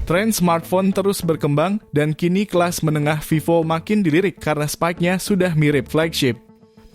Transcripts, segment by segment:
Tren smartphone terus berkembang dan kini kelas menengah Vivo makin dilirik karena spike-nya sudah mirip flagship.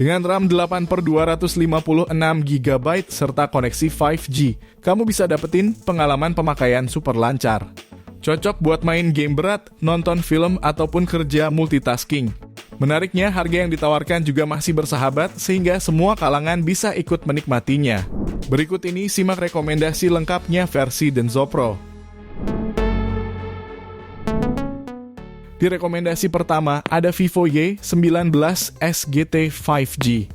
Dengan RAM 8/256GB serta koneksi 5G, kamu bisa dapetin pengalaman pemakaian super lancar. Cocok buat main game berat, nonton film, ataupun kerja multitasking. Menariknya, harga yang ditawarkan juga masih bersahabat sehingga semua kalangan bisa ikut menikmatinya. Berikut ini simak rekomendasi lengkapnya versi Denso Pro. Di rekomendasi pertama ada Vivo Y19 SGT 5G.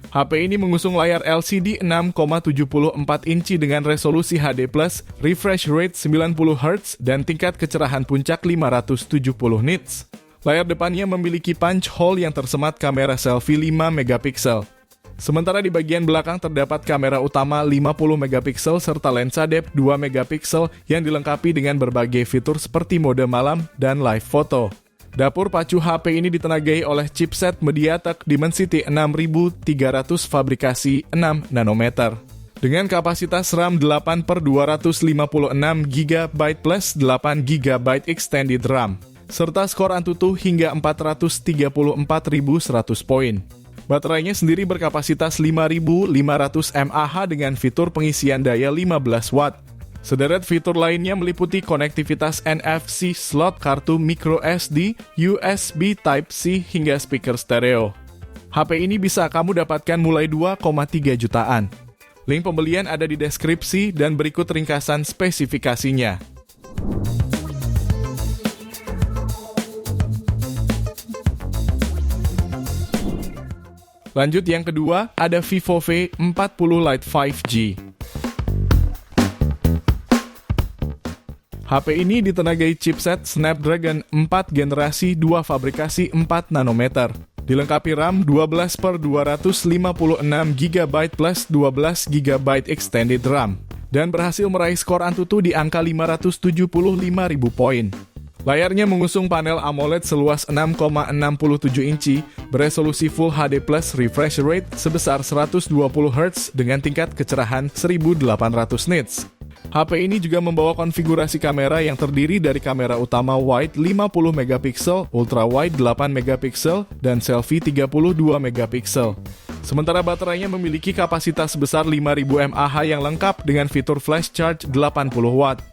HP ini mengusung layar LCD 6,74 inci dengan resolusi HD+, refresh rate 90Hz, dan tingkat kecerahan puncak 570 nits. Layar depannya memiliki punch hole yang tersemat kamera selfie 5 megapiksel. Sementara di bagian belakang terdapat kamera utama 50 megapiksel serta lensa depth 2 megapiksel yang dilengkapi dengan berbagai fitur seperti mode malam dan live photo. Dapur pacu HP ini ditenagai oleh chipset MediaTek Dimensity 6300 fabrikasi 6 nanometer. Dengan kapasitas RAM 8/256GB plus 8GB extended RAM, serta skor Antutu hingga 434.100 poin. Baterainya sendiri berkapasitas 5.500 mAh dengan fitur pengisian daya 15 watt. Sederet fitur lainnya meliputi konektivitas NFC, slot kartu microSD, USB Type-C, hingga speaker stereo. HP ini bisa kamu dapatkan mulai 2,3 jutaan. Link pembelian ada di deskripsi dan berikut ringkasan spesifikasinya. Lanjut yang kedua, ada Vivo V40 Lite 5G. HP ini ditenagai chipset Snapdragon 4 generasi 2 fabrikasi 4 nanometer. Dilengkapi RAM 12/256GB plus 12GB extended RAM. Dan berhasil meraih skor Antutu di angka 575.000 poin. Layarnya mengusung panel AMOLED seluas 6,67 inci, beresolusi Full HD plus refresh rate sebesar 120Hz dengan tingkat kecerahan 1800 nits. HP ini juga membawa konfigurasi kamera yang terdiri dari kamera utama wide 50 megapiksel, ultra wide 8 megapiksel, dan selfie 32 megapiksel. Sementara baterainya memiliki kapasitas sebesar 5.000 mAh yang lengkap dengan fitur flash charge 80 watt.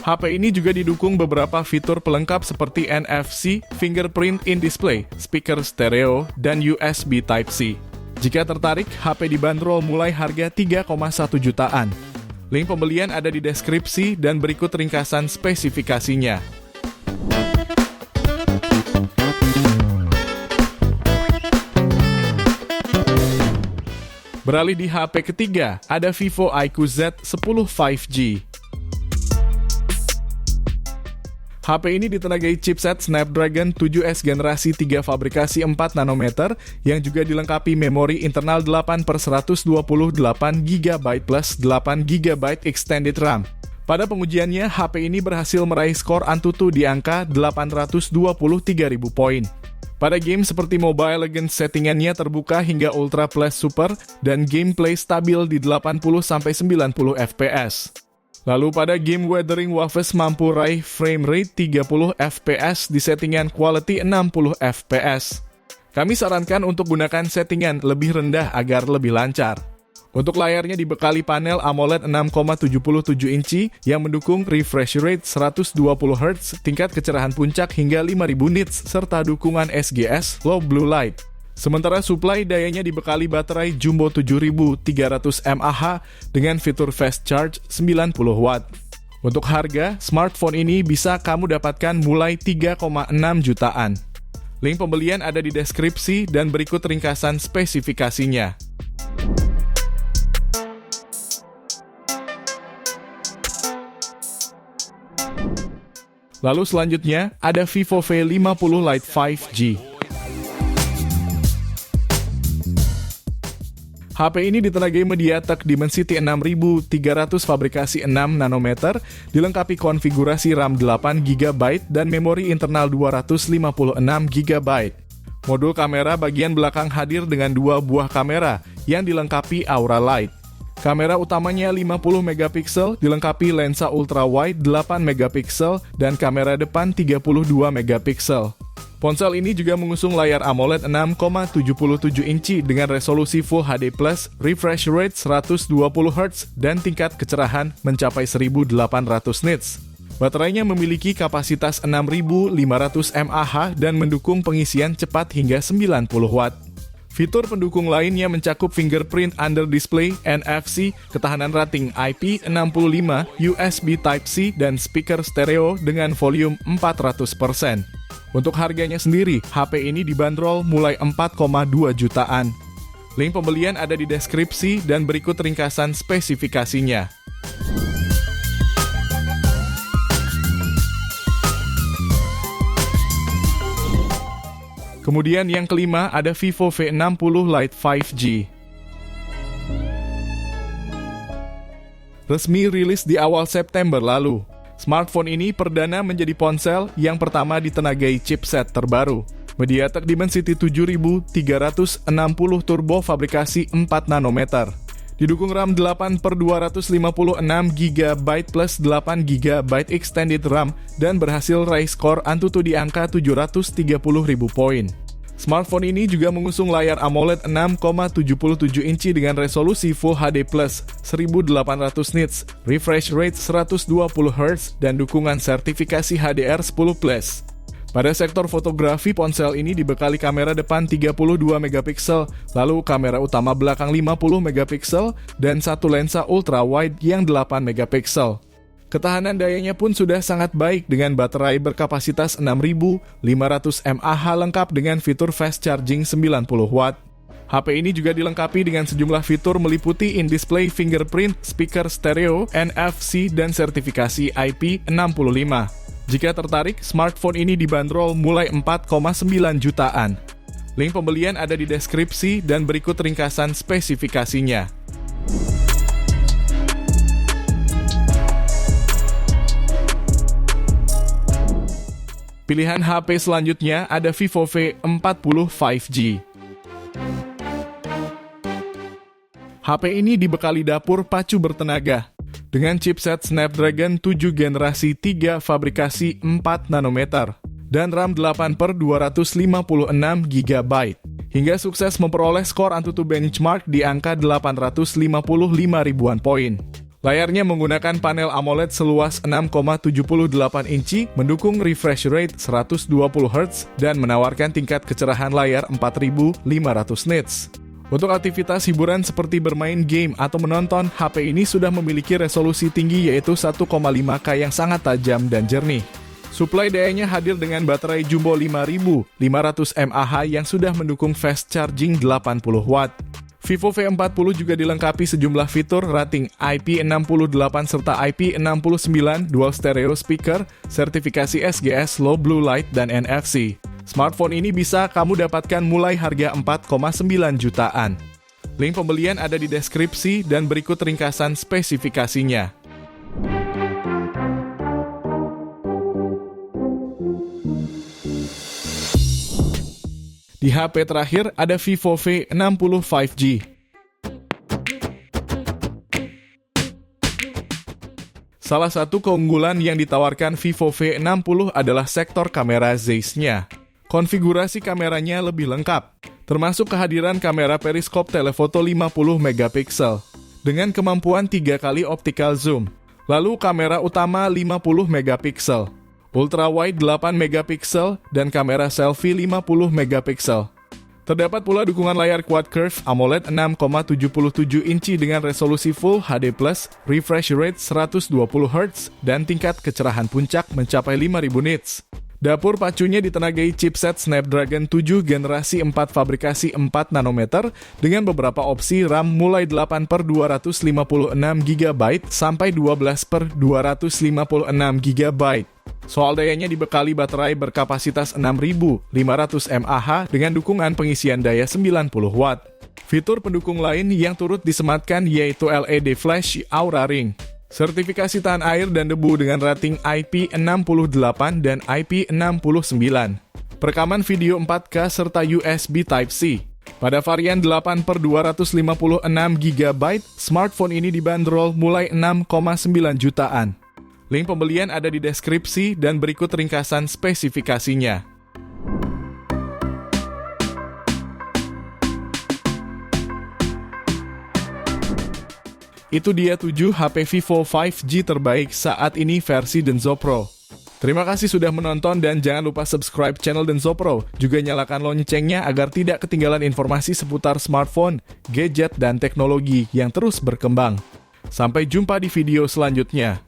HP ini juga didukung beberapa fitur pelengkap seperti NFC, fingerprint in display, speaker stereo, dan USB Type-C. Jika tertarik, HP dibanderol mulai harga 3,1 jutaan. Link pembelian ada di deskripsi dan berikut ringkasan spesifikasinya. Beralih di HP ketiga, ada Vivo iQOO Z10 5G. HP ini ditenagai chipset Snapdragon 7S generasi 3 fabrikasi 4 nanometer yang juga dilengkapi memori internal 8/128GB plus 8GB extended RAM. Pada pengujiannya, HP ini berhasil meraih skor Antutu di angka 823.000 poin. Pada game seperti Mobile Legends settingannya terbuka hingga Ultra Plus Super dan gameplay stabil di 80-90 FPS. Lalu pada game Wuthering Waves mampu raih frame rate 30 FPS di settingan quality 60 FPS. Kami sarankan untuk gunakan settingan lebih rendah agar lebih lancar. Untuk layarnya dibekali panel AMOLED 6,77 inci yang mendukung refresh rate 120Hz, tingkat kecerahan puncak hingga 5000 nits, serta dukungan SGS Low Blue Light. Sementara suplai dayanya dibekali baterai Jumbo 7300 mAh dengan fitur fast charge 90 watt. Untuk harga, smartphone ini bisa kamu dapatkan mulai 3,6 jutaan. Link pembelian ada di deskripsi dan berikut ringkasan spesifikasinya. Lalu selanjutnya ada Vivo V50 Lite 5G. HP ini ditenagai MediaTek Dimensity 6300 fabrikasi 6 nanometer, dilengkapi konfigurasi RAM 8GB dan memori internal 256GB. Modul kamera bagian belakang hadir dengan 2 buah kamera yang dilengkapi Aura Light. Kamera utamanya 50 megapiksel, dilengkapi lensa ultrawide 8 megapiksel, dan kamera depan 32 megapiksel. Ponsel ini juga mengusung layar AMOLED 6,77 inci dengan resolusi Full HD+, refresh rate 120 Hz, dan tingkat kecerahan mencapai 1800 nits. Baterainya memiliki kapasitas 6500 mAh dan mendukung pengisian cepat hingga 90 Watt. Fitur pendukung lainnya mencakup fingerprint under display, NFC, ketahanan rating IP65, USB Type-C, dan speaker stereo dengan volume 400%. Untuk harganya sendiri, HP ini dibanderol mulai 4,2 jutaan. Link pembelian ada di deskripsi dan berikut ringkasan spesifikasinya. Kemudian yang kelima ada Vivo V60 Lite 5G. Resmi rilis di awal September lalu. Smartphone ini perdana menjadi ponsel yang pertama ditenagai chipset terbaru, MediaTek Dimensity 7360 Turbo fabrikasi 4 nanometer. Didukung RAM 8/256GB plus 8GB extended RAM dan berhasil raih skor Antutu di angka 730.000 poin. Smartphone ini juga mengusung layar AMOLED 6,77 inci dengan resolusi Full HD+, 1800 nits, refresh rate 120 Hz, dan dukungan sertifikasi HDR10+. Pada sektor fotografi, ponsel ini dibekali kamera depan 32 megapiksel, lalu kamera utama belakang 50 megapiksel, dan satu lensa ultrawide yang 8 megapiksel. Ketahanan dayanya pun sudah sangat baik dengan baterai berkapasitas 6500 mAh lengkap dengan fitur fast charging 90 Watt. HP ini juga dilengkapi dengan sejumlah fitur meliputi in-display fingerprint, speaker stereo, NFC, dan sertifikasi IP65. Jika tertarik, smartphone ini dibanderol mulai 4,9 jutaan. Link pembelian ada di deskripsi dan berikut ringkasan spesifikasinya. Pilihan HP selanjutnya ada Vivo V40 5G. HP ini dibekali dapur pacu bertenaga dengan chipset Snapdragon 7 generasi 3 fabrikasi 4 nanometer dan RAM 8/256GB, hingga sukses memperoleh skor Antutu benchmark di angka 855 ribuan poin. Layarnya menggunakan panel AMOLED seluas 6,78 inci, mendukung refresh rate 120 Hz, dan menawarkan tingkat kecerahan layar 4500 nits. Untuk aktivitas hiburan seperti bermain game atau menonton, HP ini sudah memiliki resolusi tinggi yaitu 1,5K yang sangat tajam dan jernih. Suplai dayanya hadir dengan baterai jumbo 5500 mAh yang sudah mendukung fast charging 80 Watt. Vivo V40 juga dilengkapi sejumlah fitur rating IP68 serta IP69, dual stereo speaker, sertifikasi SGS Low Blue Light, dan NFC. Smartphone ini bisa kamu dapatkan mulai harga 4,9 jutaan. Link pembelian ada di deskripsi dan berikut ringkasan spesifikasinya. Di HP terakhir ada Vivo V60 5G. Salah satu keunggulan yang ditawarkan Vivo V60 adalah sektor kamera Zeiss-nya. Konfigurasi kameranya lebih lengkap, termasuk kehadiran kamera periskop telefoto 50 megapiksel dengan kemampuan 3 kali optical zoom. Lalu kamera utama 50 megapiksel, ultrawide 8 megapiksel, dan kamera selfie 50 megapiksel. Terdapat pula dukungan layar quad curve AMOLED 6,77 inci dengan resolusi Full HD+, refresh rate 120 Hz, dan tingkat kecerahan puncak mencapai 5000 nits. Dapur pacunya ditenagai chipset Snapdragon 7 generasi 4 fabrikasi 4 nanometer dengan beberapa opsi RAM mulai 8/256GB sampai 12/256GB. Soal dayanya dibekali baterai berkapasitas 6500 mAh dengan dukungan pengisian daya 90 Watt. Fitur pendukung lain yang turut disematkan yaitu LED flash Aura Ring, sertifikasi tahan air dan debu dengan rating IP68 dan IP69, perekaman video 4K serta USB Type-C, Pada varian 8/256 GB, smartphone ini dibanderol mulai 6,9 jutaan. Link pembelian ada di deskripsi dan berikut ringkasan spesifikasinya. Itu dia 7 HP Vivo 5G terbaik saat ini versi Denso Pro. Terima kasih sudah menonton dan jangan lupa subscribe channel Denso Pro. Juga nyalakan loncengnya agar tidak ketinggalan informasi seputar smartphone, gadget, dan teknologi yang terus berkembang. Sampai jumpa di video selanjutnya.